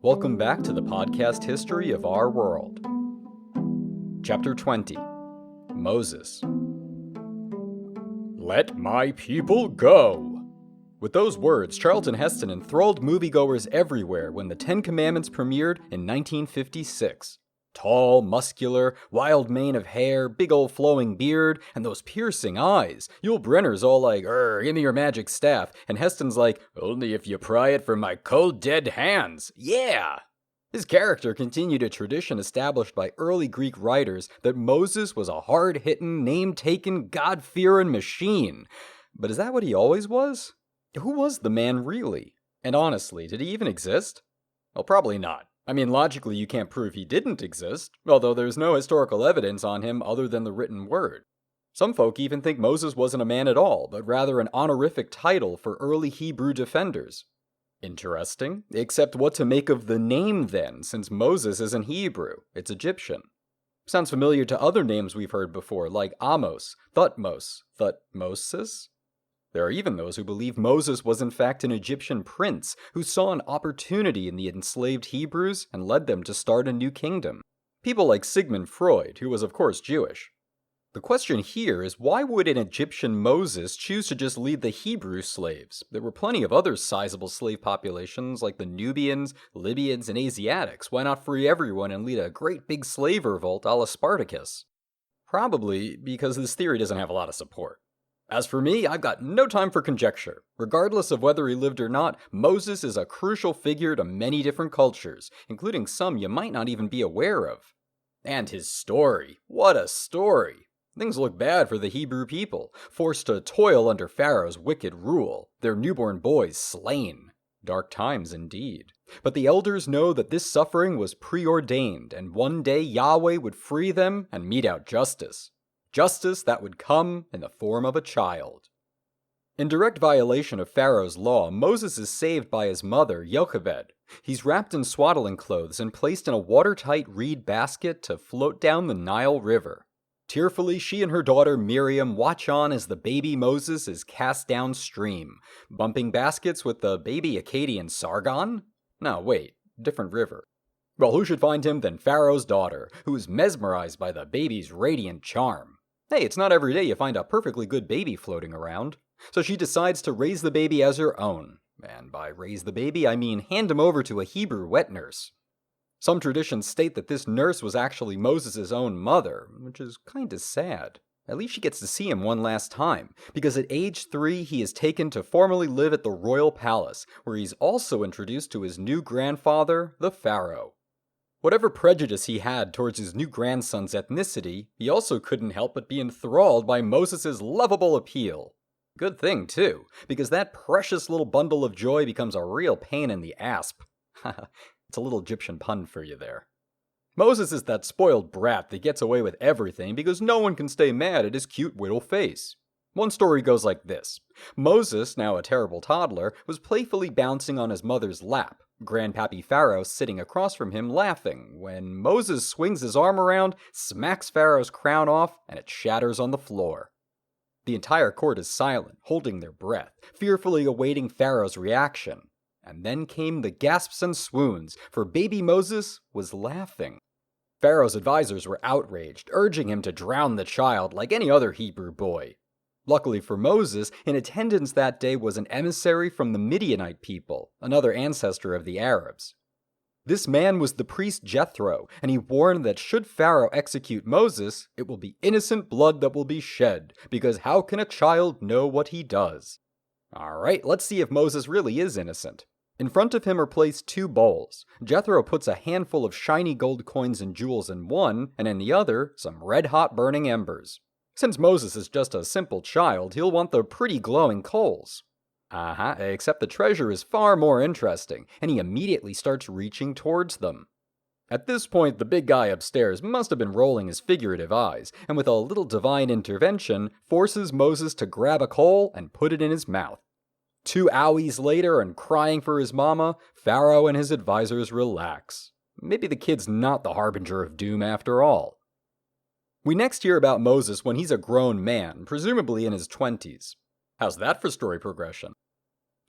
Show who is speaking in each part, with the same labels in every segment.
Speaker 1: Welcome back to the podcast history of our world. Chapter 20. Moses. Let my people go! With those words, Charlton Heston enthralled moviegoers everywhere when the Ten Commandments premiered in 1956. Tall, muscular, wild mane of hair, big old flowing beard, and those piercing eyes. Yul Brynner's all like, give me your magic staff, and Heston's like, only if you pry it from my cold dead hands. Yeah! His character continued a tradition established by early Greek writers that Moses was a hard-hitting, name-taking, God-fearing machine. But is that what he always was? Who was the man really? And honestly, did he even exist? Well, probably not. I mean, logically you can't prove he didn't exist, although there's no historical evidence on him other than the written word. Some folk even think Moses wasn't a man at all, but rather an honorific title for early Hebrew defenders. Interesting, except what to make of the name then, since Moses isn't Hebrew, it's Egyptian. Sounds familiar to other names we've heard before, like Amos, Thutmoses? There are even those who believe Moses was in fact an Egyptian prince who saw an opportunity in the enslaved Hebrews and led them to start a new kingdom. People like Sigmund Freud, who was of course Jewish. The question here is, why would an Egyptian Moses choose to just lead the Hebrew slaves? There were plenty of other sizable slave populations like the Nubians, Libyans, and Asiatics. Why not free everyone and lead a great big slave revolt a la Spartacus? Probably because this theory doesn't have a lot of support. As for me, I've got no time for conjecture. Regardless of whether he lived or not, Moses is a crucial figure to many different cultures, including some you might not even be aware of. And his story. What a story! Things look bad for the Hebrew people, forced to toil under Pharaoh's wicked rule, their newborn boys slain. Dark times indeed. But the elders know that this suffering was preordained, and one day Yahweh would free them and mete out justice. Justice that would come in the form of a child. In direct violation of Pharaoh's law, Moses is saved by his mother, Jochebed. He's wrapped in swaddling clothes and placed in a watertight reed basket to float down the Nile River. Tearfully, she and her daughter Miriam watch on as the baby Moses is cast downstream, bumping baskets with the baby Akkadian Sargon? No, wait, different river. Well, who should find him than Pharaoh's daughter, who is mesmerized by the baby's radiant charm. Hey, it's not every day you find a perfectly good baby floating around. So she decides to raise the baby as her own. And by raise the baby, I mean hand him over to a Hebrew wet nurse. Some traditions state that this nurse was actually Moses' own mother, which is kinda sad. At least she gets to see him one last time, because at age 3 he is taken to formally live at the royal palace, where he's also introduced to his new grandfather, the Pharaoh. Whatever prejudice he had towards his new grandson's ethnicity, he also couldn't help but be enthralled by Moses' lovable appeal. Good thing, too, because that precious little bundle of joy becomes a real pain in the asp. It's a little Egyptian pun for you there. Moses is that spoiled brat that gets away with everything because no one can stay mad at his cute little face. One story goes like this. Moses, now a terrible toddler, was playfully bouncing on his mother's lap, Grandpappy Pharaoh sitting across from him laughing, when Moses swings his arm around, smacks Pharaoh's crown off, and it shatters on the floor. The entire court is silent, holding their breath, fearfully awaiting Pharaoh's reaction. And then came the gasps and swoons, for baby Moses was laughing. Pharaoh's advisors were outraged, urging him to drown the child like any other Hebrew boy. Luckily for Moses, in attendance that day was an emissary from the Midianite people, another ancestor of the Arabs. This man was the priest Jethro, and he warned that should Pharaoh execute Moses, it will be innocent blood that will be shed, because how can a child know what he does? Alright, let's see if Moses really is innocent. In front of him are placed 2 bowls. Jethro puts a handful of shiny gold coins and jewels in one, and in the other, some red-hot burning embers. Since Moses is just a simple child, he'll want the pretty glowing coals. Except the treasure is far more interesting, and he immediately starts reaching towards them. At this point, the big guy upstairs must have been rolling his figurative eyes, and with a little divine intervention, forces Moses to grab a coal and put it in his mouth. 2 owies later, and crying for his mama, Pharaoh and his advisors relax. Maybe the kid's not the harbinger of doom after all. We next hear about Moses when he's a grown man, presumably in his 20s. How's that for story progression?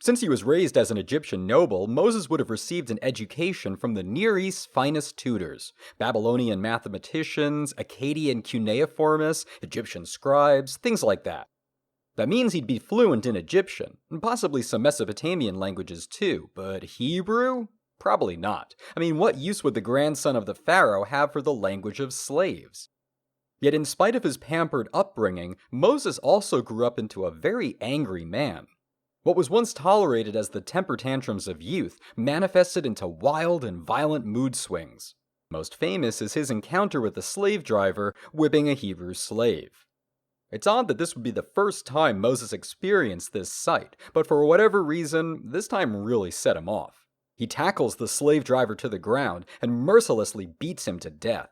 Speaker 1: Since he was raised as an Egyptian noble, Moses would have received an education from the Near East's finest tutors: Babylonian mathematicians, Akkadian cuneiformists, Egyptian scribes, things like that. That means he'd be fluent in Egyptian, and possibly some Mesopotamian languages too, but Hebrew? Probably not. I mean, what use would the grandson of the pharaoh have for the language of slaves? Yet in spite of his pampered upbringing, Moses also grew up into a very angry man. What was once tolerated as the temper tantrums of youth manifested into wild and violent mood swings. Most famous is his encounter with a slave driver whipping a Hebrew slave. It's odd that this would be the first time Moses experienced this sight, but for whatever reason, this time really set him off. He tackles the slave driver to the ground and mercilessly beats him to death.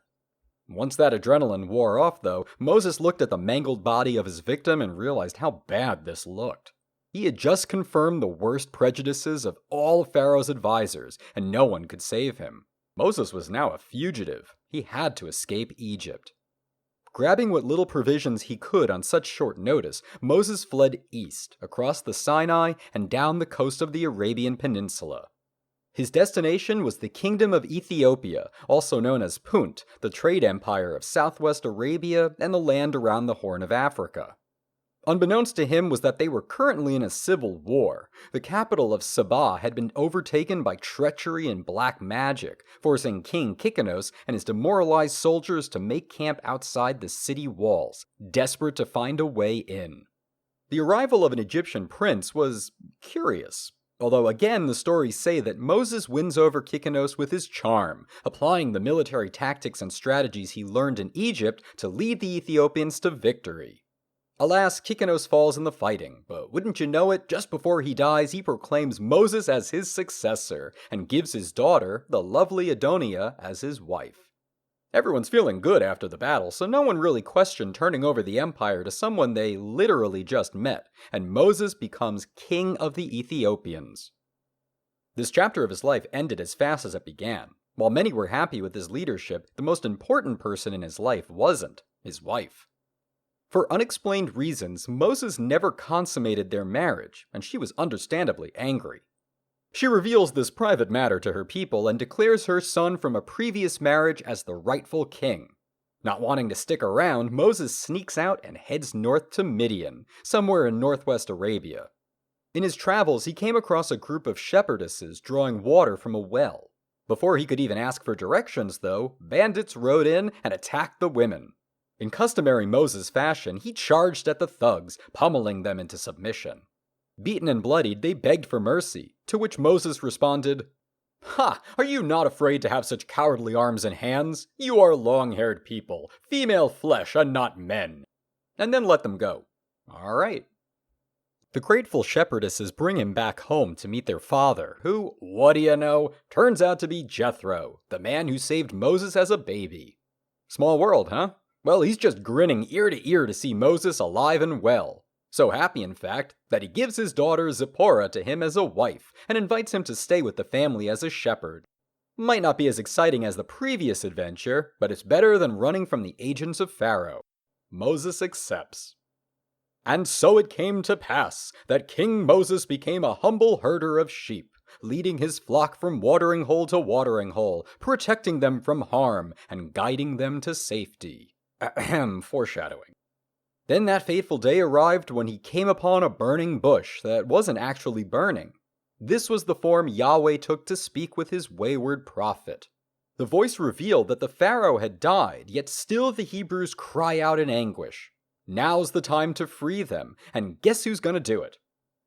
Speaker 1: Once that adrenaline wore off, though, Moses looked at the mangled body of his victim and realized how bad this looked. He had just confirmed the worst prejudices of all Pharaoh's advisors, and no one could save him. Moses was now a fugitive. He had to escape Egypt. Grabbing what little provisions he could on such short notice, Moses fled east, across the Sinai, and down the coast of the Arabian Peninsula. His destination was the Kingdom of Ethiopia, also known as Punt, the trade empire of southwest Arabia and the land around the Horn of Africa. Unbeknownst to him was that they were currently in a civil war. The capital of Sabah had been overtaken by treachery and black magic, forcing King Kikanos and his demoralized soldiers to make camp outside the city walls, desperate to find a way in. The arrival of an Egyptian prince was curious. Although again, the stories say that Moses wins over Kikanos with his charm, applying the military tactics and strategies he learned in Egypt to lead the Ethiopians to victory. Alas, Kikanos falls in the fighting, but wouldn't you know it, just before he dies, he proclaims Moses as his successor, and gives his daughter, the lovely Adonia, as his wife. Everyone's feeling good after the battle, so no one really questioned turning over the empire to someone they literally just met, and Moses becomes king of the Ethiopians. This chapter of his life ended as fast as it began. While many were happy with his leadership, the most important person in his life wasn't his wife. For unexplained reasons, Moses never consummated their marriage, and she was understandably angry. She reveals this private matter to her people and declares her son from a previous marriage as the rightful king. Not wanting to stick around, Moses sneaks out and heads north to Midian, somewhere in northwest Arabia. In his travels, he came across a group of shepherdesses drawing water from a well. Before he could even ask for directions, though, bandits rode in and attacked the women. In customary Moses fashion, he charged at the thugs, pummeling them into submission. Beaten and bloodied, they begged for mercy, to which Moses responded, "Ha! Are you not afraid to have such cowardly arms and hands? You are long-haired people, female flesh and not men." And then let them go. All right. The grateful shepherdesses bring him back home to meet their father, who, what do you know, turns out to be Jethro, the man who saved Moses as a baby. Small world, huh? Well, he's just grinning ear to ear to see Moses alive and well. So happy, in fact, that he gives his daughter Zipporah to him as a wife and invites him to stay with the family as a shepherd. Might not be as exciting as the previous adventure, but it's better than running from the agents of Pharaoh. Moses accepts. And so it came to pass that King Moses became a humble herder of sheep, leading his flock from watering hole to watering hole, protecting them from harm, and guiding them to safety. Foreshadowing. Then that fateful day arrived when he came upon a burning bush that wasn't actually burning. This was the form Yahweh took to speak with his wayward prophet. The voice revealed that the Pharaoh had died, yet still the Hebrews cry out in anguish. Now's the time to free them, and guess who's gonna do it?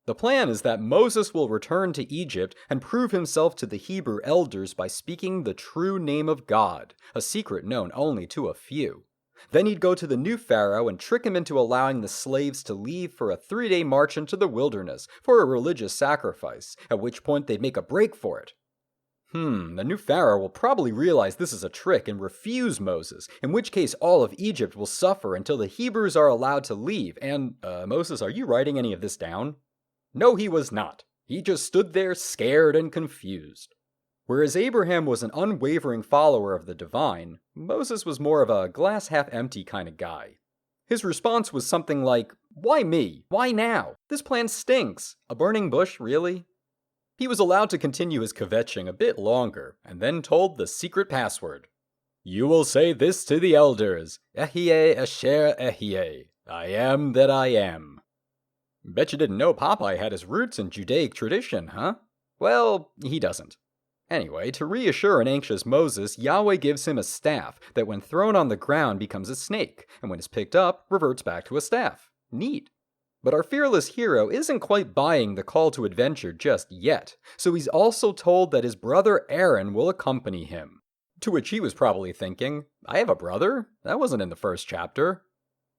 Speaker 1: The plan is that Moses will return to Egypt and prove himself to the Hebrew elders by speaking the true name of God, a secret known only to a few. Then he'd go to the new pharaoh and trick him into allowing the slaves to leave for a 3-day march into the wilderness for a religious sacrifice, at which point they'd make a break for it. The new pharaoh will probably realize this is a trick and refuse Moses, in which case all of Egypt will suffer until the Hebrews are allowed to leave. And, Moses, are you writing any of this down? No, he was not. He just stood there scared and confused. Whereas Abraham was an unwavering follower of the divine, Moses was more of a glass-half-empty kind of guy. His response was something like, "Why me? Why now? This plan stinks. A burning bush, really? He was allowed to continue his kvetching a bit longer, and then told the secret password. You will say this to the elders, Ehie Asher Ehie, I am that I am. Bet you didn't know Popeye had his roots in Judaic tradition, huh? Well, he doesn't. Anyway, to reassure an anxious Moses, Yahweh gives him a staff that when thrown on the ground becomes a snake, and when it's picked up, reverts back to a staff. Neat. But our fearless hero isn't quite buying the call to adventure just yet, so he's also told that his brother Aaron will accompany him. To which he was probably thinking, I have a brother? That wasn't in the first chapter.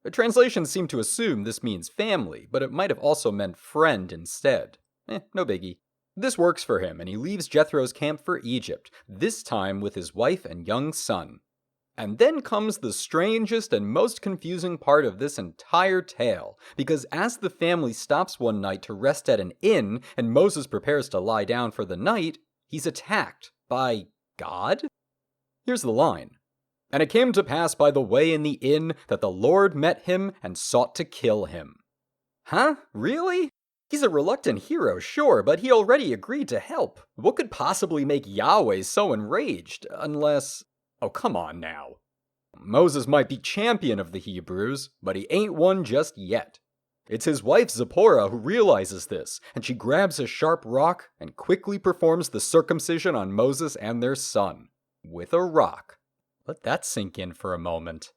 Speaker 1: The translations seem to assume this means family, but it might have also meant friend instead. No biggie. This works for him, and he leaves Jethro's camp for Egypt, this time with his wife and young son. And then comes the strangest and most confusing part of this entire tale, because as the family stops one night to rest at an inn, and Moses prepares to lie down for the night, he's attacked by God? Here's the line. And it came to pass by the way in the inn that the Lord met him and sought to kill him. Huh? Really? He's a reluctant hero, sure, but he already agreed to help. What could possibly make Yahweh so enraged? Unless... Oh, come on now. Moses might be champion of the Hebrews, but he ain't one just yet. It's his wife Zipporah who realizes this, and she grabs a sharp rock and quickly performs the circumcision on Moses and their son. With a rock. Let that sink in for a moment.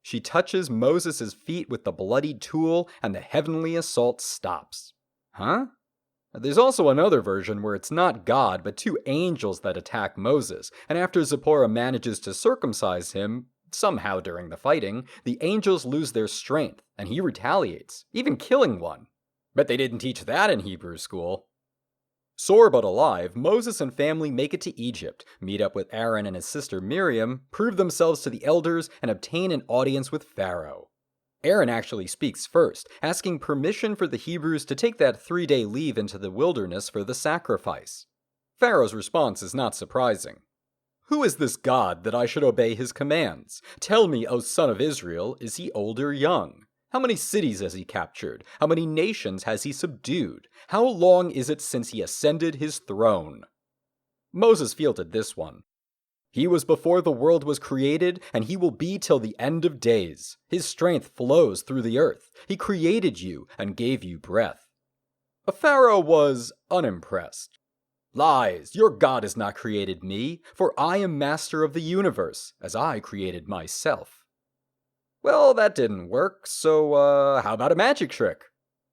Speaker 1: She touches Moses' feet with the bloodied tool, and the heavenly assault stops. Huh? There's also another version where it's not God, but two angels that attack Moses, and after Zipporah manages to circumcise him, somehow during the fighting, the angels lose their strength, and he retaliates, even killing one. Bet they didn't teach that in Hebrew school. Sore but alive, Moses and family make it to Egypt, meet up with Aaron and his sister Miriam, prove themselves to the elders, and obtain an audience with Pharaoh. Aaron actually speaks first, asking permission for the Hebrews to take that 3-day leave into the wilderness for the sacrifice. Pharaoh's response is not surprising. Who is this God that I should obey his commands? Tell me, O son of Israel, is he old or young? How many cities has he captured? How many nations has he subdued? How long is it since he ascended his throne? Moses fielded this one. He was before the world was created, and he will be till the end of days. His strength flows through the earth. He created you and gave you breath. Pharaoh was unimpressed. Lies, your God has not created me, for I am master of the universe, as I created myself. Well, that didn't work, so how about a magic trick?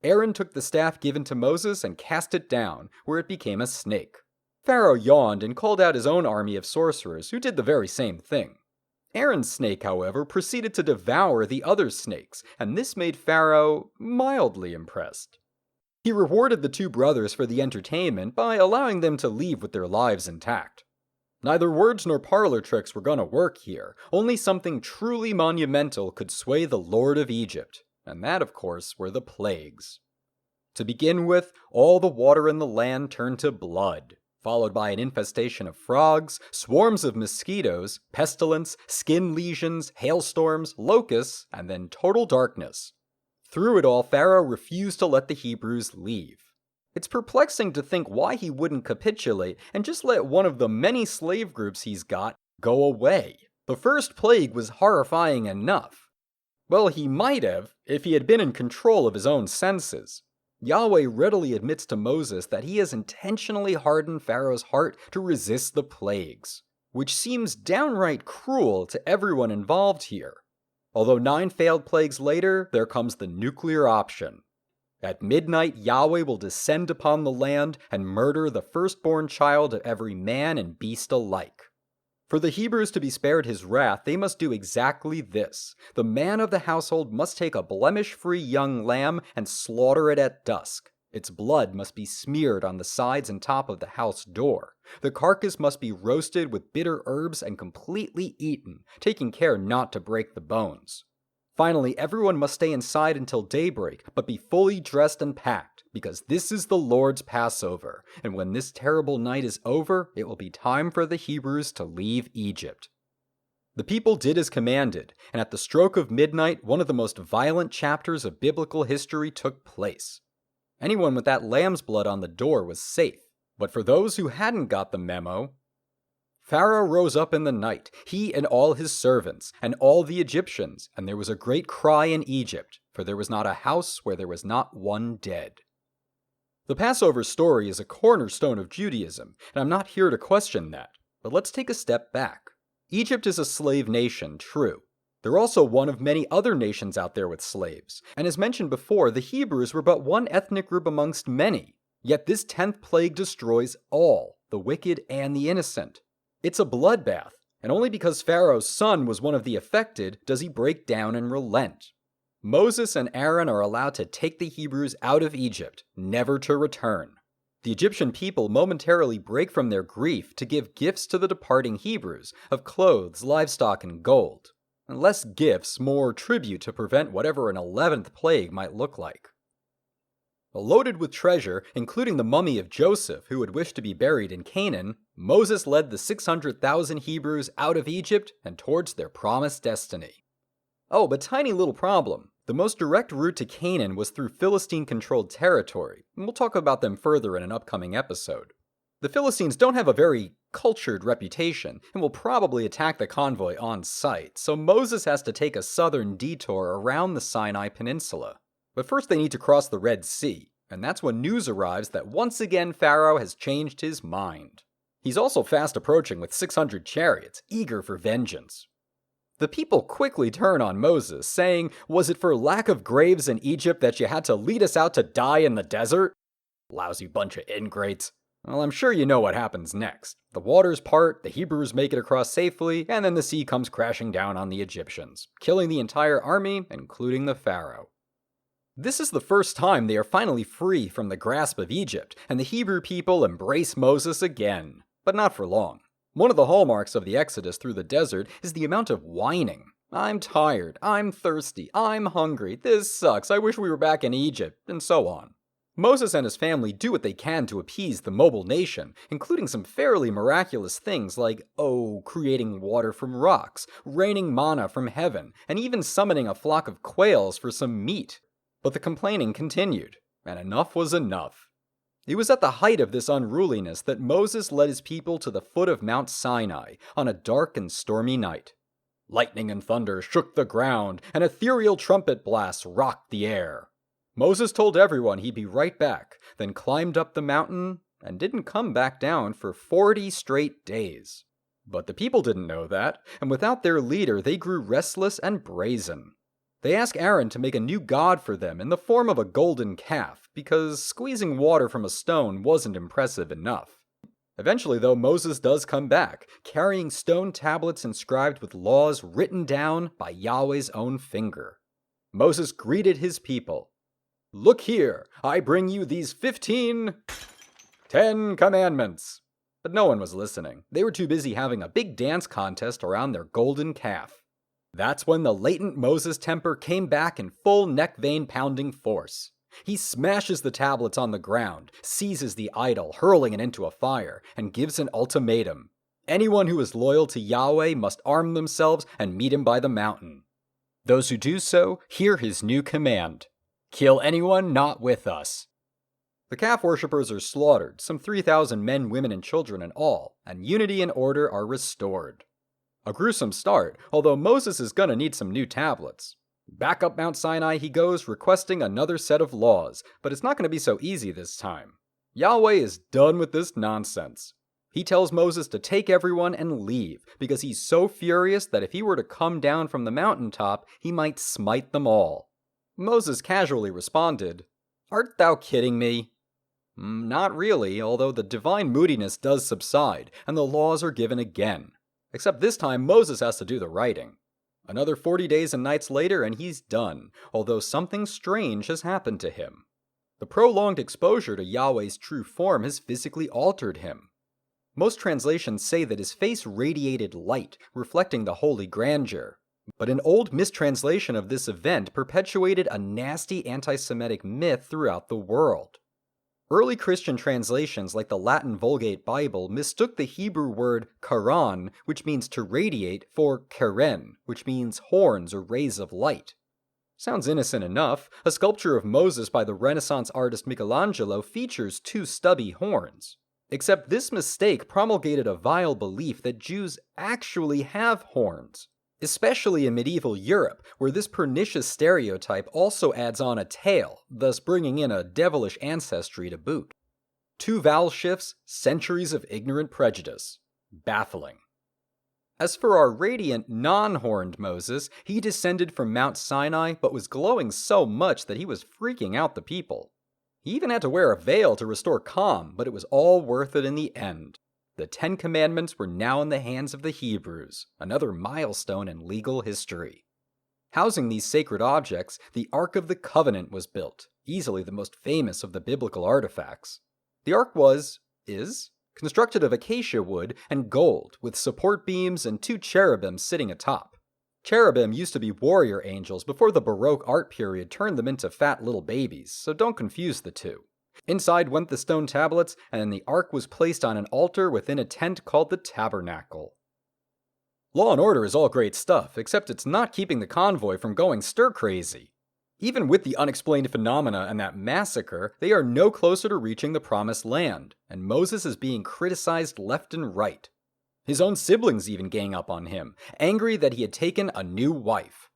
Speaker 1: Aaron took the staff given to Moses and cast it down, where it became a snake. Pharaoh yawned and called out his own army of sorcerers, who did the very same thing. Aaron's snake, however, proceeded to devour the other snakes, and this made Pharaoh mildly impressed. He rewarded the two brothers for the entertainment by allowing them to leave with their lives intact. Neither words nor parlor tricks were gonna work here. Only something truly monumental could sway the Lord of Egypt, and that, of course, were the plagues. To begin with, all the water in the land turned to blood, followed by an infestation of frogs, swarms of mosquitoes, pestilence, skin lesions, hailstorms, locusts, and then total darkness. Through it all, Pharaoh refused to let the Hebrews leave. It's perplexing to think why he wouldn't capitulate and just let one of the many slave groups he's got go away. The first plague was horrifying enough. Well, he might have, if he had been in control of his own senses. Yahweh readily admits to Moses that he has intentionally hardened Pharaoh's heart to resist the plagues, which seems downright cruel to everyone involved here. Although 9 failed plagues later, there comes the nuclear option. At midnight, Yahweh will descend upon the land and murder the firstborn child of every man and beast alike. For the Hebrews to be spared his wrath, they must do exactly this. The man of the household must take a blemish-free young lamb and slaughter it at dusk. Its blood must be smeared on the sides and top of the house door. The carcass must be roasted with bitter herbs and completely eaten, taking care not to break the bones. Finally, everyone must stay inside until daybreak, but be fully dressed and packed, because this is the Lord's Passover, and when this terrible night is over, it will be time for the Hebrews to leave Egypt. The people did as commanded, and at the stroke of midnight, one of the most violent chapters of biblical history took place. Anyone with that lamb's blood on the door was safe. But for those who hadn't got the memo, Pharaoh rose up in the night, he and all his servants, and all the Egyptians, and there was a great cry in Egypt, for there was not a house where there was not one dead. The Passover story is a cornerstone of Judaism, and I'm not here to question that. But let's take a step back. Egypt is a slave nation, true. They're also one of many other nations out there with slaves, and as mentioned before, the Hebrews were but one ethnic group amongst many. Yet this 10th plague destroys all, the wicked and the innocent. It's a bloodbath, and only because Pharaoh's son was one of the affected does he break down and relent. Moses and Aaron are allowed to take the Hebrews out of Egypt, never to return. The Egyptian people momentarily break from their grief to give gifts to the departing Hebrews of clothes, livestock, and gold. And less gifts, more tribute to prevent whatever an 11th plague might look like. Loaded with treasure, including the mummy of Joseph, who had wished to be buried in Canaan, Moses led the 600,000 Hebrews out of Egypt and towards their promised destiny. Oh, but tiny little problem. The most direct route to Canaan was through Philistine-controlled territory, and we'll talk about them further in an upcoming episode. The Philistines don't have a very cultured reputation, and will probably attack the convoy on sight, so Moses has to take a southern detour around the Sinai Peninsula. But first they need to cross the Red Sea, and that's when news arrives that once again Pharaoh has changed his mind. He's also fast approaching with 600 chariots, eager for vengeance. The people quickly turn on Moses, saying, "Was it for lack of graves in Egypt that you had to lead us out to die in the desert? Lousy bunch of ingrates." Well, I'm sure you know what happens next. The waters part, the Hebrews make it across safely, and then the sea comes crashing down on the Egyptians, killing the entire army, including the Pharaoh. This is the first time they are finally free from the grasp of Egypt, and the Hebrew people embrace Moses again. But not for long. One of the hallmarks of the Exodus through the desert is the amount of whining. "I'm tired, I'm thirsty, I'm hungry, this sucks, I wish we were back in Egypt," and so on. Moses and his family do what they can to appease the mobile nation, including some fairly miraculous things like, creating water from rocks, raining manna from heaven, and even summoning a flock of quails for some meat. But the complaining continued, and enough was enough. It was at the height of this unruliness that Moses led his people to the foot of Mount Sinai on a dark and stormy night. Lightning and thunder shook the ground, and ethereal trumpet blasts rocked the air. Moses told everyone he'd be right back, then climbed up the mountain and didn't come back down for 40 straight days. But the people didn't know that, and without their leader they grew restless and brazen. They asked Aaron to make a new god for them in the form of a golden calf, because squeezing water from a stone wasn't impressive enough. Eventually, though, Moses does come back, carrying stone tablets inscribed with laws written down by Yahweh's own finger. Moses greeted his people. "Look here, I bring you these 10 commandments." But no one was listening. They were too busy having a big dance contest around their golden calf. That's when the latent Moses temper came back in full neck vein pounding force. He smashes the tablets on the ground, seizes the idol, hurling it into a fire, and gives an ultimatum. Anyone who is loyal to Yahweh must arm themselves and meet him by the mountain. Those who do so hear his new command: kill anyone not with us. The calf worshippers are slaughtered, some 3,000 men, women, and children in all, and unity and order are restored. A gruesome start, although Moses is gonna need some new tablets. Back up Mount Sinai he goes, requesting another set of laws, but it's not gonna be so easy this time. Yahweh is done with this nonsense. He tells Moses to take everyone and leave, because he's so furious that if he were to come down from the mountaintop, he might smite them all. Moses casually responded, "Art thou kidding me?" Not really, although the divine moodiness does subside, and the laws are given again. Except this time Moses has to do the writing. Another 40 days and nights later and he's done, although something strange has happened to him. The prolonged exposure to Yahweh's true form has physically altered him. Most translations say that his face radiated light, reflecting the holy grandeur. But an old mistranslation of this event perpetuated a nasty anti-Semitic myth throughout the world. Early Christian translations like the Latin Vulgate Bible mistook the Hebrew word karan, which means to radiate, for keren, which means horns or rays of light. Sounds innocent enough. A sculpture of Moses by the Renaissance artist Michelangelo features two stubby horns. Except this mistake promulgated a vile belief that Jews actually have horns, especially in medieval Europe, where this pernicious stereotype also adds on a tail, thus bringing in a devilish ancestry to boot. Two vowel shifts, centuries of ignorant prejudice. Baffling. As for our radiant, non-horned Moses, he descended from Mount Sinai but was glowing so much that he was freaking out the people. He even had to wear a veil to restore calm, but it was all worth it in the end. The 10 Commandments were now in the hands of the Hebrews, another milestone in legal history. Housing these sacred objects, the Ark of the Covenant was built, easily the most famous of the biblical artifacts. The Ark is, constructed of acacia wood and gold, with support beams and 2 cherubim sitting atop. Cherubim used to be warrior angels before the Baroque art period turned them into fat little babies, so don't confuse the two. Inside went the stone tablets, and the ark was placed on an altar within a tent called the tabernacle. Law and order is all great stuff, except it's not keeping the convoy from going stir-crazy. Even with the unexplained phenomena and that massacre, they are no closer to reaching the promised land, and Moses is being criticized left and right. His own siblings even gang up on him, angry that he had taken a new wife.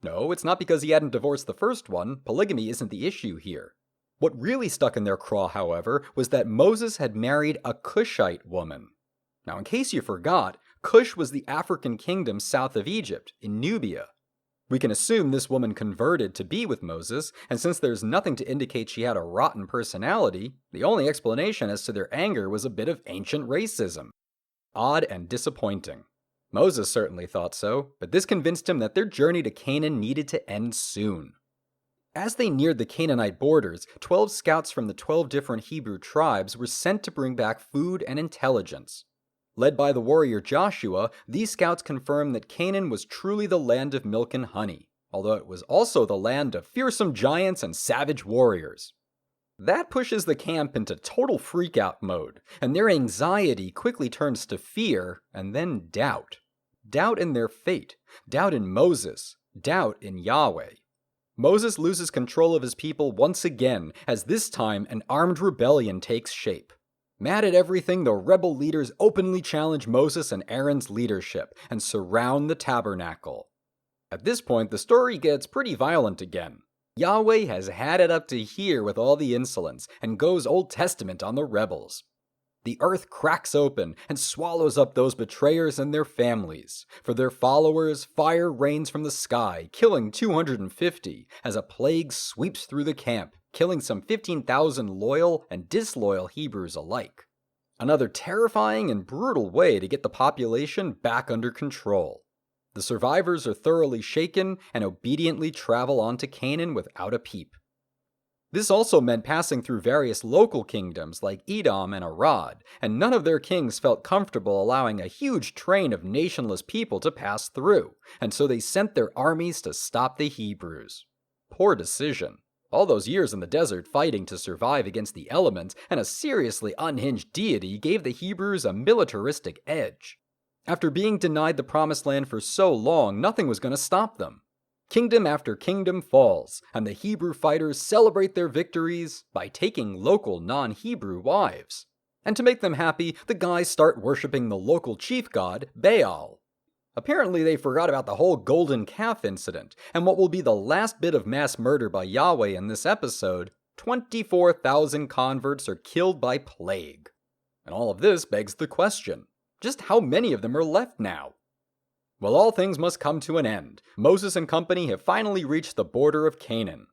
Speaker 1: No, it's not because he hadn't divorced the first one. Polygamy isn't the issue here. What really stuck in their craw, however, was that Moses had married a Cushite woman. Now, in case you forgot, Cush was the African kingdom south of Egypt, in Nubia. We can assume this woman converted to be with Moses, and since there's nothing to indicate she had a rotten personality, the only explanation as to their anger was a bit of ancient racism. Odd and disappointing. Moses certainly thought so, but this convinced him that their journey to Canaan needed to end soon. As they neared the Canaanite borders, 12 scouts from the 12 different Hebrew tribes were sent to bring back food and intelligence. Led by the warrior Joshua, these scouts confirmed that Canaan was truly the land of milk and honey, although it was also the land of fearsome giants and savage warriors. That pushes the camp into total freak-out mode, and their anxiety quickly turns to fear and then doubt. Doubt in their fate, doubt in Moses, doubt in Yahweh. Moses loses control of his people once again, as this time an armed rebellion takes shape. Mad at everything, the rebel leaders openly challenge Moses and Aaron's leadership and surround the tabernacle. At this point, the story gets pretty violent again. Yahweh has had it up to here with all the insolence and goes Old Testament on the rebels. The earth cracks open and swallows up those betrayers and their families. For their followers, fire rains from the sky, killing 250 as a plague sweeps through the camp, killing some 15,000 loyal and disloyal Hebrews alike. Another terrifying and brutal way to get the population back under control. The survivors are thoroughly shaken and obediently travel on to Canaan without a peep. This also meant passing through various local kingdoms like Edom and Arad, and none of their kings felt comfortable allowing a huge train of nationless people to pass through, and so they sent their armies to stop the Hebrews. Poor decision. All those years in the desert fighting to survive against the elements and a seriously unhinged deity gave the Hebrews a militaristic edge. After being denied the promised land for so long, nothing was going to stop them. Kingdom after kingdom falls, and the Hebrew fighters celebrate their victories by taking local non-Hebrew wives. And to make them happy, the guys start worshipping the local chief god, Baal. Apparently they forgot about the whole golden calf incident, and what will be the last bit of mass murder by Yahweh in this episode, 24,000 converts are killed by plague. And all of this begs the question, just how many of them are left now? Well, all things must come to an end. Moses and company have finally reached the border of Canaan.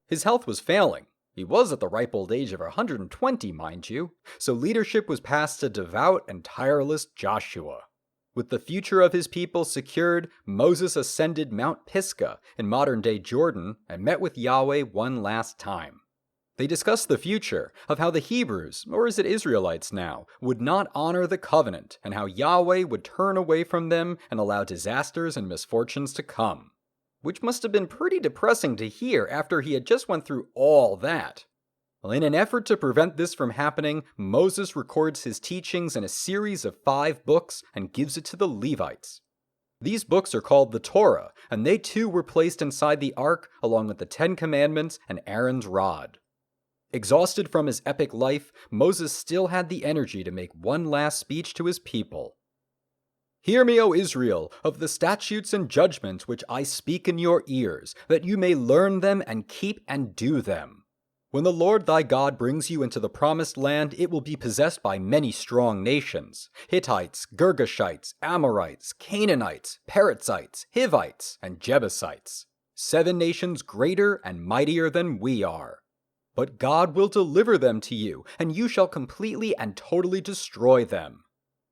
Speaker 1: His health was failing. He was at the ripe old age of 120, mind you, so leadership was passed to devout and tireless Joshua. With the future of his people secured, Moses ascended Mount Pisgah in modern-day Jordan and met with Yahweh one last time. They discussed the future of how the Hebrews, or is it Israelites now, would not honor the covenant and how Yahweh would turn away from them and allow disasters and misfortunes to come. Which must have been pretty depressing to hear after he had just went through all that. Well, in an effort to prevent this from happening, Moses records his teachings in a series of 5 books and gives it to the Levites. These books are called the Torah, and they too were placed inside the Ark along with the Ten Commandments and Aaron's rod. Exhausted from his epic life, Moses still had the energy to make one last speech to his people. "Hear me, O Israel, of the statutes and judgments which I speak in your ears, that you may learn them and keep and do them. When the Lord thy God brings you into the promised land, it will be possessed by many strong nations: Hittites, Girgashites, Amorites, Canaanites, Perizzites, Hivites, and Jebusites, 7 nations greater and mightier than we are. But God will deliver them to you, and you shall completely and totally destroy them.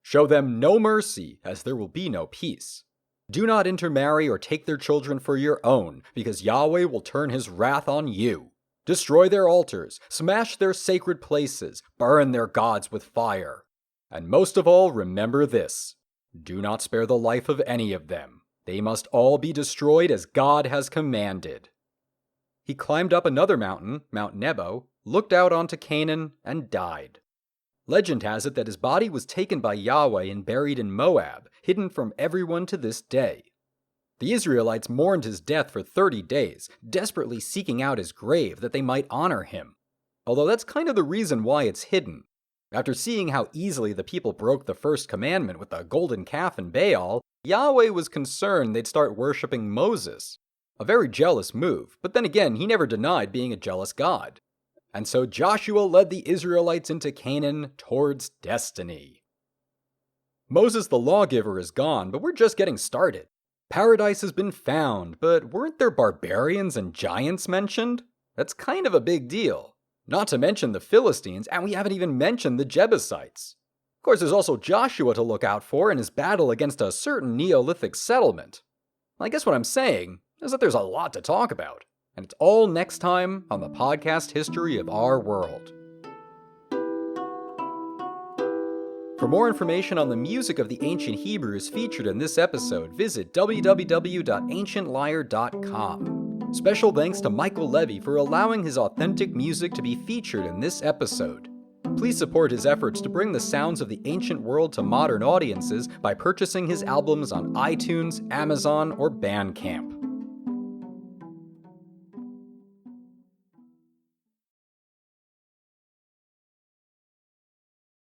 Speaker 1: Show them no mercy, as there will be no peace. Do not intermarry or take their children for your own, because Yahweh will turn his wrath on you. Destroy their altars, smash their sacred places, burn their gods with fire. And most of all, remember this: do not spare the life of any of them. They must all be destroyed as God has commanded." He climbed up another mountain, Mount Nebo, looked out onto Canaan, and died. Legend has it that his body was taken by Yahweh and buried in Moab, hidden from everyone to this day. The Israelites mourned his death for 30 days, desperately seeking out his grave that they might honor him. Although that's kind of the reason why it's hidden. After seeing how easily the people broke the first commandment with the golden calf and Baal, Yahweh was concerned they'd start worshipping Moses. A very jealous move, but then again, he never denied being a jealous God. And so Joshua led the Israelites into Canaan towards destiny. Moses the lawgiver is gone, but we're just getting started. Paradise has been found, but weren't there barbarians and giants mentioned? That's kind of a big deal. Not to mention the Philistines, and we haven't even mentioned the Jebusites. Of course, there's also Joshua to look out for in his battle against a certain Neolithic settlement. I guess what I'm saying is that there's a lot to talk about, and it's all next time on the podcast History of Our World. For more information on the music of the ancient Hebrews featured in this episode, visit www.ancientlyre.com. Special thanks to Michael Levy for allowing his authentic music to be featured in this episode. Please support his efforts to bring the sounds of the ancient world to modern audiences by purchasing his albums on iTunes, Amazon, or Bandcamp.